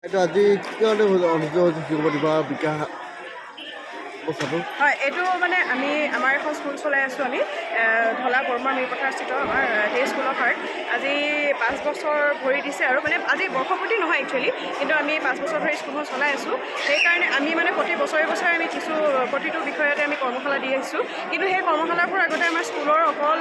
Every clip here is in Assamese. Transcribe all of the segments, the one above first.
এইটো আজি কি কাৰণে অনুষ্ঠিত হৈছে শিশুপ্ৰতিভা বিকাশ বছৰটো? হয়, এইটো মানে আমাৰ এখন স্কুল চলাই আছোঁ আমি ঢলা বৰমা মিৰপথাৰস্থিত আমাৰ সেই স্কুলত হয়। আজি 5 বছৰ ভৰি দিছে আৰু মানে আজি বৰ্ষপূৰ্তি নহয় একচুৱেলি, কিন্তু আমি 5 বছৰ ধৰি স্কুলখন চলাই আছোঁ। সেইকাৰণে আমি মানে প্ৰতি বছৰে আমি প্ৰতিটো বিষয়তে আমি কৰ্মশালা দি আহিছোঁ। কিন্তু সেই কৰ্মশালাবোৰ আগতে আমাৰ স্কুলৰ অকল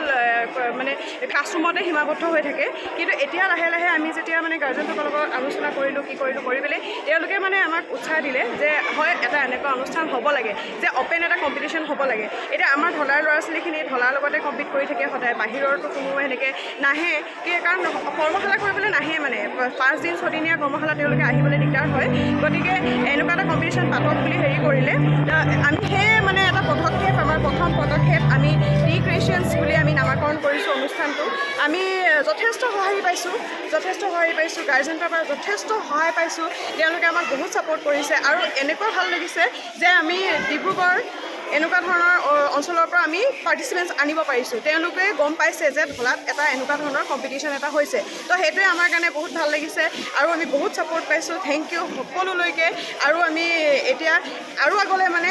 মানে ক্লাছৰুমতে সীমাবদ্ধ হৈ থাকে। কিন্তু এতিয়া লাহে লাহে আমি যেতিয়া মানে গাৰ্জেনসকলৰ লগত আলোচনা কৰিলোঁ কৰি পেলাই তেওঁলোকে মানে আমাক উৎসাহ দিলে যে হয়, এটা এনেকুৱা অনুষ্ঠান হ'ব লাগে, যে অপেন এটা কম্পিটিশ্যন হ'ব লাগে। এতিয়া আমাৰ ঢলাৰ ল'ৰা ছোৱালীখিনি ঢলাৰ লগতে কম্পিট কৰি থাকে সদায়, বাহিৰতো কোনো সেনেকৈ নাহে, কাৰণ কৰ্মশালা কৰিবলৈ নাহে মানে 5 দিন 6 দিনীয়া কৰ্মশালা তেওঁলোকে আহিবলৈ দিগদাৰ হয়। গতিকে এনেকুৱা এটা কম্পিটিশ্যন পাতক বুলি কৰিলে আমি সেই মানে এটা পদক্ষেপ, আমাৰ প্ৰথম পদক্ষেপ আমি ডি ক্ৰিয়েশ্যনছ বুলি আমি নামাকৰণ কৰিছোঁ অনুষ্ঠানটো। আমি যথেষ্ট সঁহাৰি পাইছোঁ গাৰ্জেনৰ পৰা যথেষ্ট সহায় পাইছোঁ। তেওঁলোকে আমাক বহুত ছাপোৰ্ট কৰিছে আৰু এনেকুৱা ভাল লাগিছে যে আমি ডিব্ৰুগড় এনেকুৱা ধৰণৰ অঞ্চলৰ পৰা আমি পাৰ্টিচিপেণ্টছ আনিব পাৰিছোঁ। তেওঁলোকে গম পাইছে যে ঢলাত এটা এনেকুৱা ধৰণৰ কম্পিটিশ্যন এটা হৈছে, তো সেইটোৱে আমাৰ কাৰণে বহুত ভাল লাগিছে আৰু আমি বহুত ছাপোৰ্ট পাইছোঁ। থেংক ইউ সকলোলৈকে। আৰু আমি এতিয়া আৰু আগলৈ মানে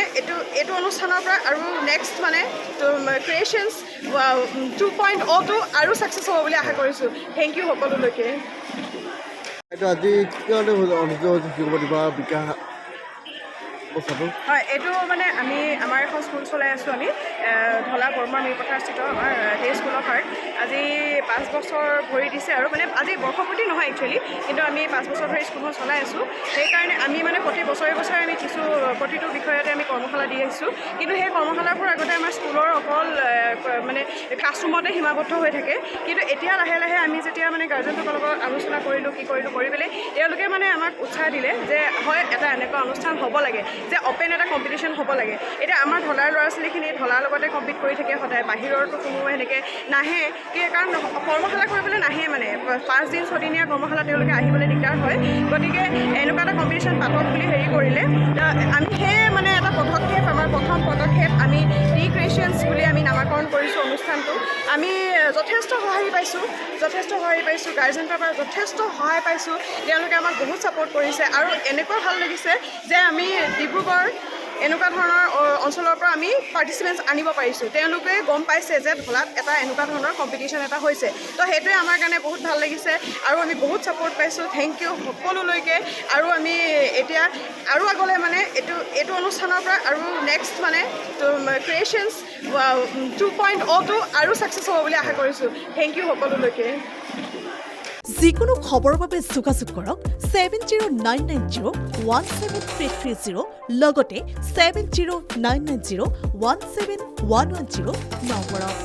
এইটো অনুষ্ঠানৰ পৰা আৰু নেক্সট মানে ক্ৰিয়েশ্যনছ 2.0টো আৰু ছাকচেছ হ'ব বুলি আশা কৰিছোঁ। থেংক ইউ সকলোলৈকে। এইটো আজি কি কাৰণে অনুষ্ঠিত হৈছে শিশুপ্ৰতিভা বিকাশ বছৰটো? হয়, এইটো মানে আমাৰ এখন স্কুল চলাই আছোঁ আমি ঢলা বৰমা মিৰপথাৰস্থিত আমাৰ সেই স্কুলত হয়। আজি 5 বছৰ ভৰি দিছে আৰু মানে আজি বৰ্ষপূৰ্তি নহয় একচুৱেলি, কিন্তু আমি 5 বছৰ ধৰি স্কুলখন চলাই আছোঁ। সেইকাৰণে আমি মানে প্ৰতি বছৰে আমি প্ৰতিটো বিষয়তে আমি কৰ্মশালা দি আহিছোঁ। কিন্তু সেই কৰ্মশালাবোৰ আগতে আমাৰ স্কুলৰ অকল মানে ক্লাছৰুমতে সীমাবদ্ধ হৈ থাকে। কিন্তু এতিয়া লাহে লাহে আমি যেতিয়া মানে গাৰ্জেনসকলৰ লগত আলোচনা কৰিলোঁ কৰি পেলাই তেওঁলোকে মানে আমাক উৎসাহ দিলে যে হয়, এটা এনেকুৱা অনুষ্ঠান হ'ব লাগে, যে অপেন এটা কম্পিটিশ্যন হ'ব লাগে। এতিয়া আমাৰ ঢলাৰ ল'ৰা ছোৱালীখিনি ঢলাৰ লগতে কম্পিট কৰি থাকে সদায়, বাহিৰতো কোনো সেনেকৈ নাহে, কাৰণ কৰ্মশালা কৰিবলৈ নাহে মানে 5 দিন 6 দিনীয়া কৰ্মশালা তেওঁলোকে আহিবলৈ দিগদাৰ হয়। গতিকে এনেকুৱা এটা কম্পিটিশ্যন পাতক বুলি কৰিলে আমি সেই মানে এটা পদক্ষেপ, আমাৰ প্ৰথম পদক্ষেপ আমি ডি ক্ৰিয়েশ্যনছ বুলি আমি নামাকৰণ কৰিছোঁ অনুষ্ঠানটো। আমি যথেষ্ট সঁহাৰি পাইছোঁ গাৰ্জেনৰ পৰা যথেষ্ট সহায় পাইছোঁ। তেওঁলোকে আমাক বহুত ছাপোৰ্ট কৰিছে আৰু এনেকুৱা ভাল লাগিছে যে আমি ডিব্ৰুগড় এনেকুৱা ধৰণৰ অঞ্চলৰ পৰা আমি পাৰ্টিচিপেণ্টছ আনিব পাৰিছোঁ। তেওঁলোকে গম পাইছে যে ঢলাত এটা এনেকুৱা ধৰণৰ কম্পিটিশ্যন এটা হৈছে, তো সেইটোৱে আমাৰ কাৰণে বহুত ভাল লাগিছে আৰু আমি বহুত ছাপোৰ্ট পাইছোঁ। থেংক ইউ সকলোলৈকে। আৰু আমি এতিয়া আৰু আগলৈ মানে এইটো অনুষ্ঠানৰ পৰা আৰু নেক্সট মানে ক্ৰিয়েশ্যনছ 2.0টো আৰু ছাকচেছ হ'ব বুলি আশা কৰিছোঁ। থেংক ইউ সকলোলৈকে। যিকোনো খবৰৰ বাবে যোগাযোগ কৰক 7099017330 লগতে 7099017110 নম্বৰত।